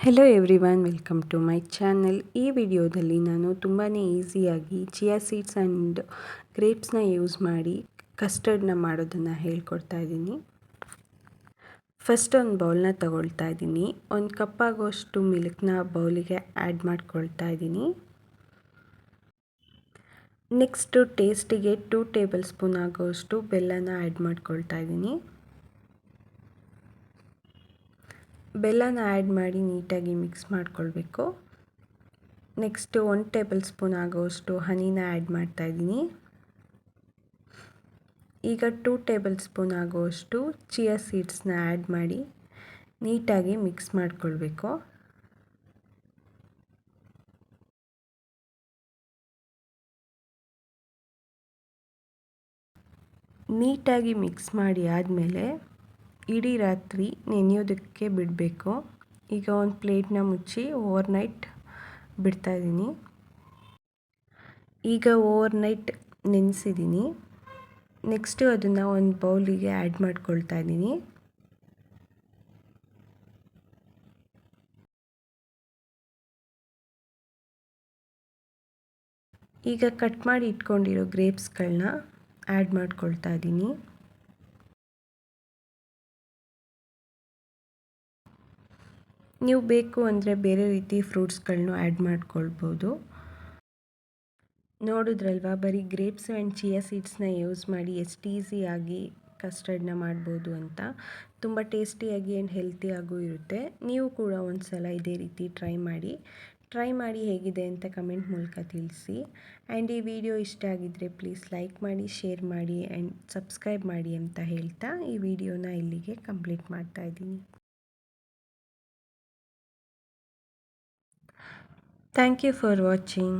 Hello everyone, welcome to my channel. ಈ ವಿಡಿಯೋದಲ್ಲಿ ನಾನು ತುಂಬಾ ಈಸಿಯಾಗಿ ಚಿಯಾ ಸೀಡ್ಸ್ ಆ್ಯಂಡ್ ಗ್ರೇಪ್ಸ್ನ ಯೂಸ್ ಮಾಡಿ ಕಸ್ಟರ್ಡ್ನ ಮಾಡೋದನ್ನು ಹೇಳ್ಕೊಡ್ತಾ ಇದ್ದೀನಿ. ಫಸ್ಟ್ ಒಂದು ಬೌಲ್ನ ತಗೊಳ್ತಾ ಇದ್ದೀನಿ. ಒಂದು ಕಪ್ ಆಗೋಷ್ಟು ಮಿಲ್ಕ್ನ ಬೌಲಿಗೆ ಆ್ಯಡ್ ಮಾಡ್ಕೊಳ್ತಾ ಇದ್ದೀನಿ. ನೆಕ್ಸ್ಟು ಟೇಸ್ಟಿಗೆ 2 ಟೇಬಲ್ ಸ್ಪೂನ್ ಆಗೋಷ್ಟು ಬೆಲ್ಲನ ಆ್ಯಡ್ ಮಾಡ್ಕೊಳ್ತಾ ಇದ್ದೀನಿ. ಬೆಲ್ಲನ ಆ್ಯಡ್ ಮಾಡಿ ನೀಟಾಗಿ ಮಿಕ್ಸ್ ಮಾಡ್ಕೊಳ್ಬೇಕು. ನೆಕ್ಸ್ಟು 1 ಟೇಬಲ್ ಸ್ಪೂನ್ ಆಗೋಷ್ಟು ಹನಿನ ಆ್ಯಡ್ ಮಾಡ್ತಾ ಇದ್ದೀನಿ. ಈಗ 2 ಟೇಬಲ್ ಸ್ಪೂನ್ ಆಗೋಷ್ಟು ಚಿಯಾ ಸೀಡ್ಸ್ನ ಆ್ಯಡ್ ಮಾಡಿ ನೀಟಾಗಿ ಮಿಕ್ಸ್ ಮಾಡ್ಕೊಳ್ಬೇಕು. ನೀಟಾಗಿ ಮಿಕ್ಸ್ ಮಾಡಿ ಆದಮೇಲೆ ಇಡೀ ರಾತ್ರಿ ನೆನೆಯೋದಕ್ಕೆ ಬಿಡಬೇಕು. ಈಗ ಒಂದು ಪ್ಲೇಟ್ನ ಮುಚ್ಚಿ ಓವರ್ನೈಟ್ ಬಿಡ್ತಾಯಿದ್ದೀನಿ. ಈಗ ಓವರ್ನೈಟ್ ನೆನೆಸಿದ್ದೀನಿ. ನೆಕ್ಸ್ಟು ಅದನ್ನು ಒಂದು ಬೌಲಿಗೆ ಆ್ಯಡ್ ಮಾಡ್ಕೊಳ್ತಾ ಇದ್ದೀನಿ. ಈಗ ಕಟ್ ಮಾಡಿ ಇಟ್ಕೊಂಡಿರೋ ಗ್ರೇಪ್ಸ್ಗಳನ್ನ ಆ್ಯಡ್ ಮಾಡ್ಕೊಳ್ತಾ ಇದ್ದೀನಿ. ನೀವು ಬೇಕು ಅಂದರೆ ಬೇರೆ ರೀತಿ ಫ್ರೂಟ್ಸ್ಗಳನ್ನೂ ಆ್ಯಡ್ ಮಾಡ್ಕೊಳ್ಬೋದು. ನೋಡಿದ್ರಲ್ವಾ, ಬರೀ ಗ್ರೇಪ್ಸ್ ಆ್ಯಂಡ್ ಚಿಯಾ ಸೀಡ್ಸ್ನ ಯೂಸ್ ಮಾಡಿ ಎಷ್ಟು ಈಸಿಯಾಗಿ ಕಸ್ಟರ್ಡ್ನ ಮಾಡ್ಬೋದು ಅಂತ. ತುಂಬ ಟೇಸ್ಟಿಯಾಗಿ ಆ್ಯಂಡ್ ಹೆಲ್ತಿಯಾಗೂ ಇರುತ್ತೆ. ನೀವು ಕೂಡ ಒಂದು ಸಲ ಇದೇ ರೀತಿ ಟ್ರೈ ಮಾಡಿ ಹೇಗಿದೆ ಅಂತ ಕಮೆಂಟ್ ಮೂಲಕ ತಿಳಿಸಿ. ಆ್ಯಂಡ್ ಈ ವಿಡಿಯೋ ಇಷ್ಟ ಆಗಿದ್ದರೆ ಪ್ಲೀಸ್ ಲೈಕ್ ಮಾಡಿ, ಶೇರ್ ಮಾಡಿ ಆ್ಯಂಡ್ ಸಬ್ಸ್ಕ್ರೈಬ್ ಮಾಡಿ ಅಂತ ಹೇಳ್ತಾ ಈ ವಿಡಿಯೋನ ಇಲ್ಲಿಗೆ ಕಂಪ್ಲೀಟ್ ಮಾಡ್ತಾ ಇದ್ದೀನಿ. Thank you for watching.